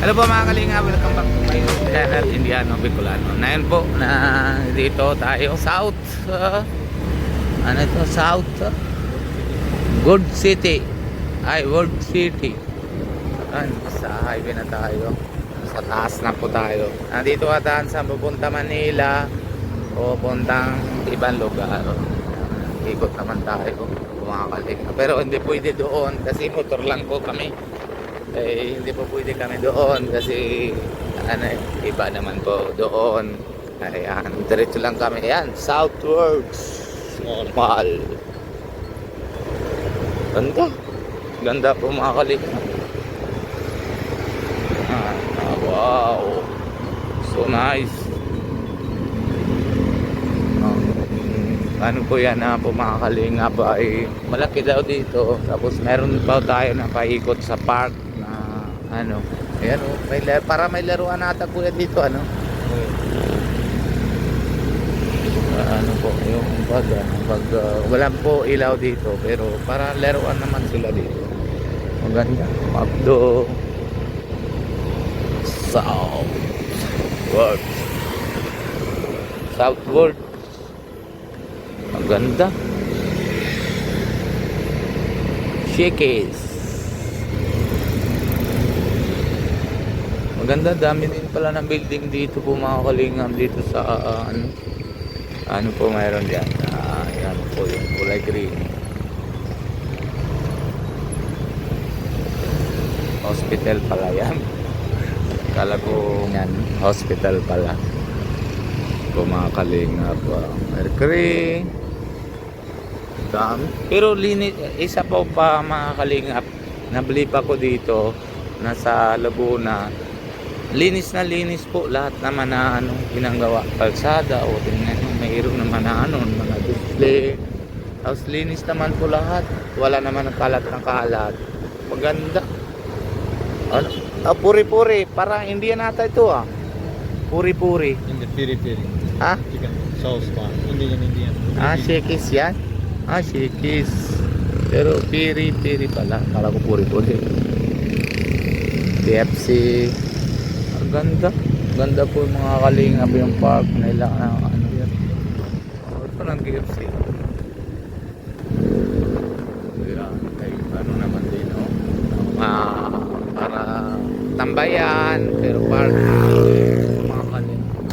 Hello po mga kalinga, welcome back to my YouTube channel, Indiano Bicolano. Ngayon po na dito tayo South ano ito? South Good City ay World City. Sa highway na tayo, sa taas na po tayo. Nandito atan sa pupunta Manila o puntang ibang lugar. Ikot naman tayo mga kalinga, pero hindi pwede doon kasi motor lang po kami. Hindi po pwede kami doon kasi iba naman po doon. Ayan, diretso lang kami. Ayan, Southwards Mall. Ganda. Ganda po mga kalinga. Wow. So nice. Ano po yan po mga kalinga ba ay malaki daw dito. Tapos meron pa tayo na paikot sa park. Ayan para may laruan ata kuya dito ano po yung pag wala po ilaw dito pero para laruan naman sila dito. Maganda. Magdo Southward maganda. Shakey's maganda, dami din pala ng building dito po mga kalingam dito sa ano po mayroon diyan. Ayan po yung kulay green. Hospital pala yan. Kala ko yan, hospital pala. Po mga kalingam Mercury. Dami. Pero isa po pa mga kalingap, nabili pa ko dito nasa Laguna. Linis na linis po lahat naman na ginagawa kalsada o tingnan nyo mayroon naman na mga display. Tapos linis naman po lahat, wala naman ang kalat ng kalat. Maganda. Puri-puri, parang Indian nata ito puri-puri. Hindi, piri-piri. Ha? Chicken sauce pa. Hindi yan Indian. Shakey's yan? Shakey's. Pero piri-piri pala. Kala ko puri-puri. KFC. Ganda. Ganda po yung mga kalingap yung park nila. Ito ng KFC. Ano naman din para tambayan pero park mga kalingap.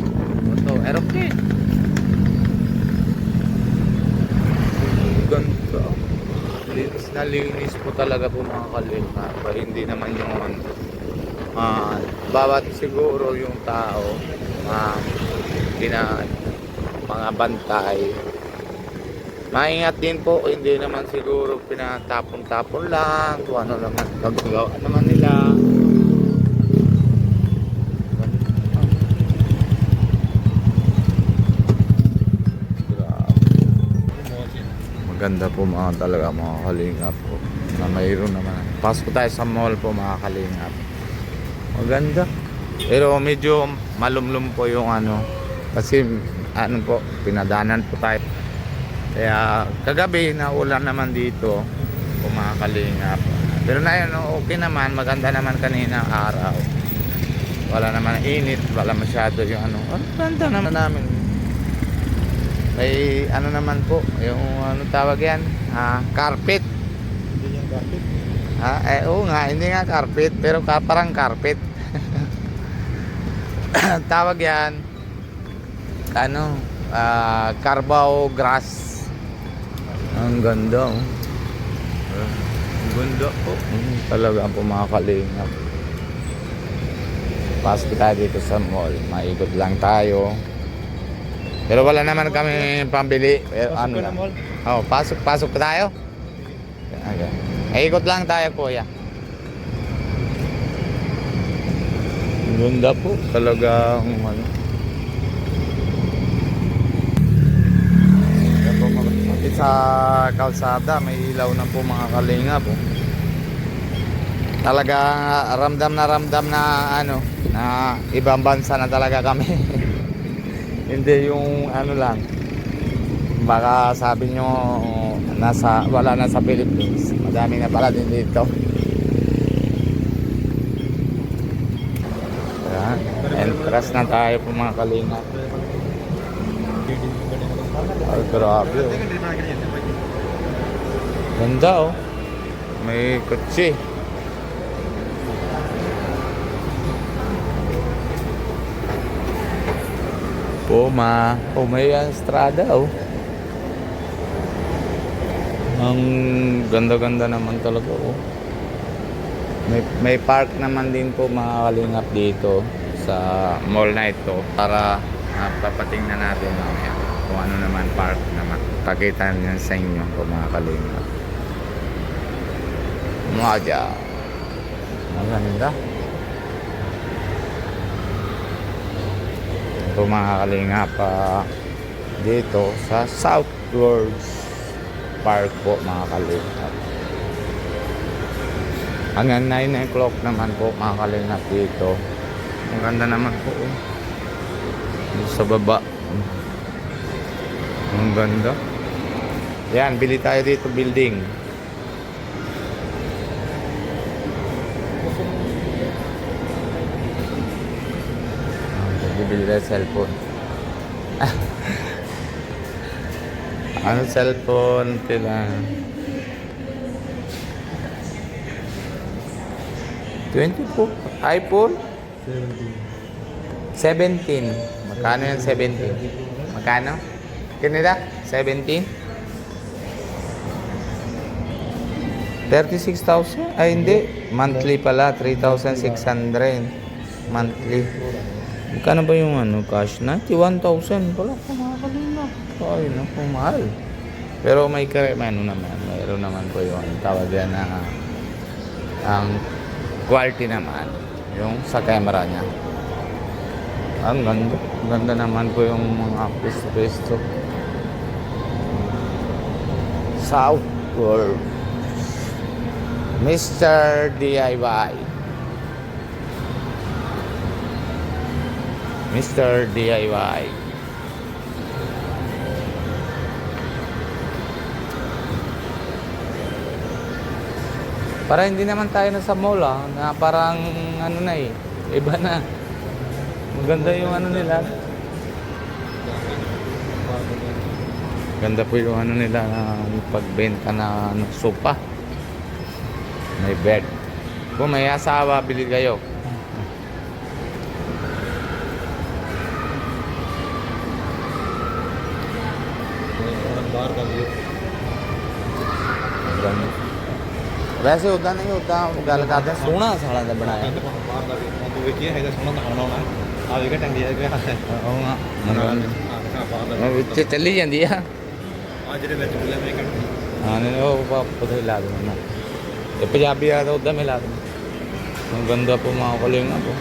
Ito aeroplane. Ganda. Linis na linis po talaga po mga kalingap. Hindi naman yung bawat siguro yung tao mga bantay maingat din po, hindi naman siguro pinatapon-tapon lang kung ano naman paggawa naman nila. Maganda po mga talaga mga kalingap po na mayroon naman. Pasok tayo sa mall po mga kalingap. Maganda. Pero medyo malumlum po yung kasi po pinadanan po tayo. Kaya kagabi naulan naman dito kung mga kalingap. Pero na yun, okay naman, maganda naman kanina araw. Wala naman init, wala masyado yung ganda naman namin. May naman po, yung tawag yan, carpet. Hindi yan carpet. Oo nga, hindi nga carpet, pero parang carpet. Tawag yan carabao grass. Ang ganda ang ganda po talaga po mga kalingap. Pasok tayo dito sa mall, maikot lang tayo pero wala naman kami pambili. Pasok na mall? Pasok tayo. Okay. Ikot lang tayo kuya. Ganda po talagang sa kalsada may ilaw na po mga kalinga po. Talaga ramdam na na ibang bansa na talaga kami. Hindi yung lang baka sabi nyo wala na sa Philippines. Madami na pala din dito. Lalabas na tayo po mga kalingap. Ay, grabe oh. Ganda oh. May kotse. Puma. Oh, may Estrada oh. Ang ganda-ganda naman talaga oh. May park naman din po mga kalingap dito sa mall na ito para papatingnan natin mamaya kung ano naman park naman. Pakita niyo sa inyo po mga kalingap. Mga dyan. Ang ganda. Ito mga kalingap dito sa Southwards Park po mga kalingap. Hanggang 9 o'clock naman po mga kalingap dito. Ang ganda naman po oh. Sa baba. Ang ganda. Yan, bili tayo dito building. Bibili tayo cellphone. Ano cellphone tila? 24 iPhone 17. Magkano yan 17? Magkano? Kanila? 17? 36,000? Ay hindi. Monthly pala. 3,600. Monthly. Magkano ba yung ano? Cash? 91,000 pala. Kumakalinap. Ay, naku, mahal. Pero may ano naman. Mayroon naman po yung tawag yan na ang quality naman yung sa camera niya. Ang ganda. Ganda naman po yung mga pisto-pisto. Southwards Mr. DIY. Mr. DIY. Para hindi naman tayo na sa mall na parang ano na eh, iba na. Maganda yung ano nila. Ganda po yung ano nila na pagbenta na sopa. May bed. Kung may asawa, bili kayo. Ganda. वैसे उदा नहीं होता गल करते सोहना साला दा बनाया तू देखिए है सोना दिखाना होना आ देखा टंगी है मैं विच चली जांदी है आ जेरे विच बोले मैं कट हां ने वो उधर ला दूं ना ये पंजाबी आ तो उधर में ला दूं गंदा पे मां को लेना तो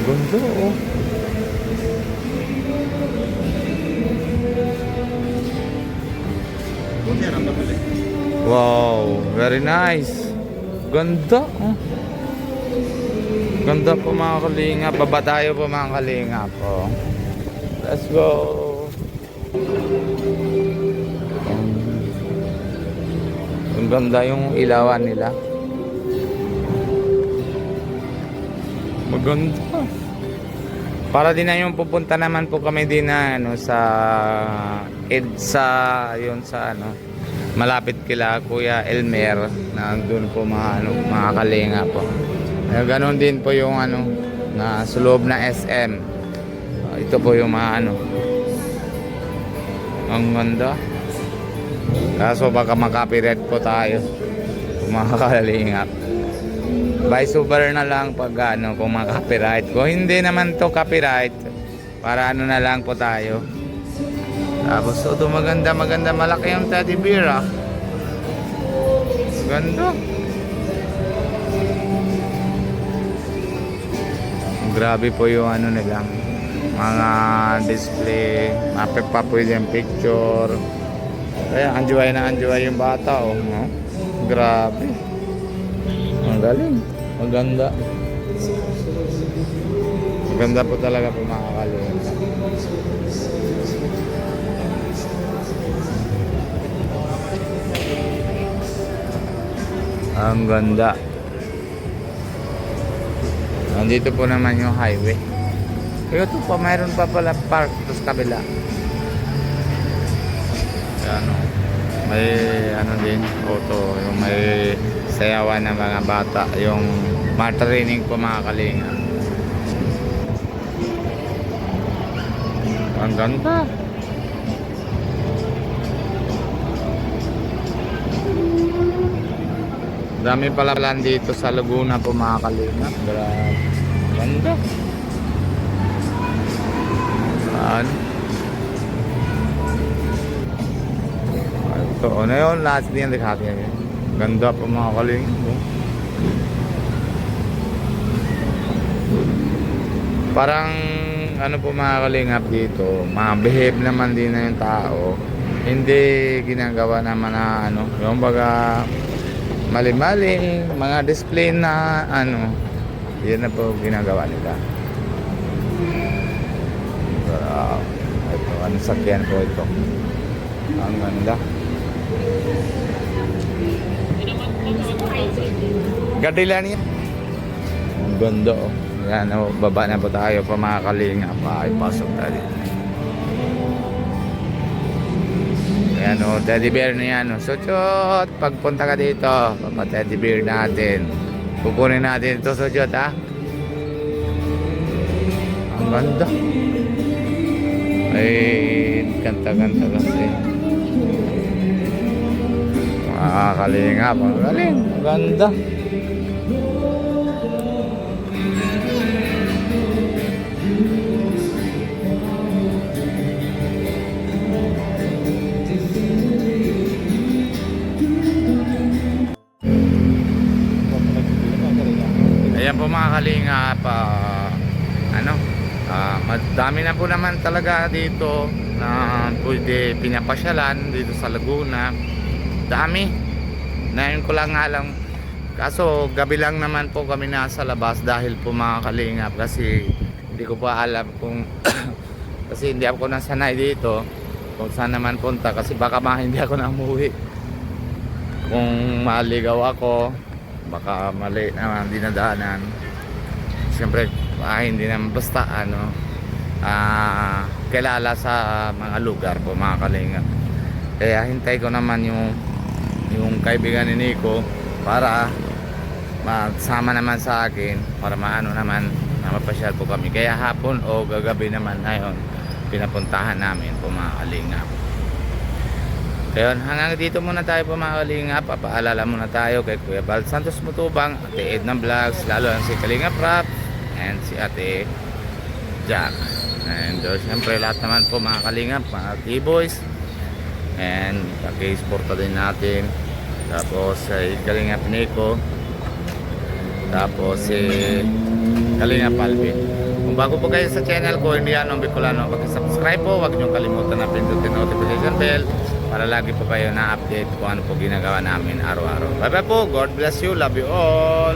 गंदा wow, very nice. Ganda. Oh. Ganda po mga kalingap. Baba tayo po mga kalingap. Oh. Let's go. Ang ganda yung ilawan nila. Maganda. Para din na yung pupunta naman po kami din na ano sa EDSA yun sa ano malapit kila Kuya Elmer na doon po mga ano mga kalinga po. Ganon din po yung ano na sa loob na SM. Ito po yung mga ano. Ang ganda. Kaso baka makapiright po tayo mga kalingap. Vice over na lang pag ano kung makapiright. Kung hindi naman to copyright para ano na lang po tayo. Tapos ito maganda malaki yung teddy bear Ganda. Grabe po yung ano nila mga display, mapapa po yung picture. Kaya enjoy na enjoy yung bata no? Grabe. Ang galing. Maganda. Maganda po talaga po mga kalingap. Ang ganda. Nandito po naman yung highway. Pero ito pa, mayroon pa pala park ito sa kabila. Ano, may ano din, auto, yung may sayawan ng mga bata, yung training po mga kalinga. Ang ganda. Dami pala plan dito sa Laguna po mga kalinga. Grabe. Ganda. Saan? Ito, ano yun? Lahat din likhati niya. Ganda po mga kalinga. Parang ano po mga kalingap dito, behave naman din na yung tao. Hindi ginagawa naman na ano, yung baga mali-mali, mga display na ano, yun na po ginagawa nila. Ito, ano sakyan po ito. Ang ganda. Gadilan niya. Ang ganda oh. Yan, oh, baba na po tayo pa mga kalinga pa. Ay, pasok tayo. Ayan o, teddy bear na yan o. Suchot, pagpunta ka dito, papa teddy bear natin. Kukunin natin ito, Suchot ha. Ang ganda. Ay, kanta-kanta kasi. Mga kalinga, magaling. Ang ganda. Ayan po mga kalinga pa madami na po naman talaga dito na pwede pinapasyalan dito sa Laguna. Dami. Ngayon ko lang nga lang, kaso gabi lang naman po kami nasa labas dahil po mga kalingap kasi hindi ko pa alam kung kasi hindi ako nasanay dito kung saan naman punta kasi baka hindi ako na umuwi. Kung maligaw ako, baka mali naman dinadaanan. Siyempre hindi naman basta kilala sa mga lugar po mga kalinga. Kaya hintay ko naman yung kaibigan ni Nico para magsama naman sa akin para maano naman na mapasyal po kami. Kaya hapon o gagabi naman ngayon pinapuntahan namin po mga kalinga. Kaya hanggang dito muna tayo po mga kalinga. Papaalala muna tayo kay Kuya Bal Santos Mutubang, Ate Edna Vlogs, lalo ang si Kalinga Prap and si Ate Jack. And siyempre lahat naman po mga kalinga, mga T-Boys. And paki-sporta din natin. Tapos si Kalinga Nico. Tapos si Kalinga Palvin. Kung bago po kayo sa channel ko, hindi yan ang Bicolano, pag-subscribe po. Huwag niyong kalimutan na pindutin notification bell para lagi po kayo na-update kung ano po ginagawa namin araw-araw. Bye bye po. God bless you. Love you all.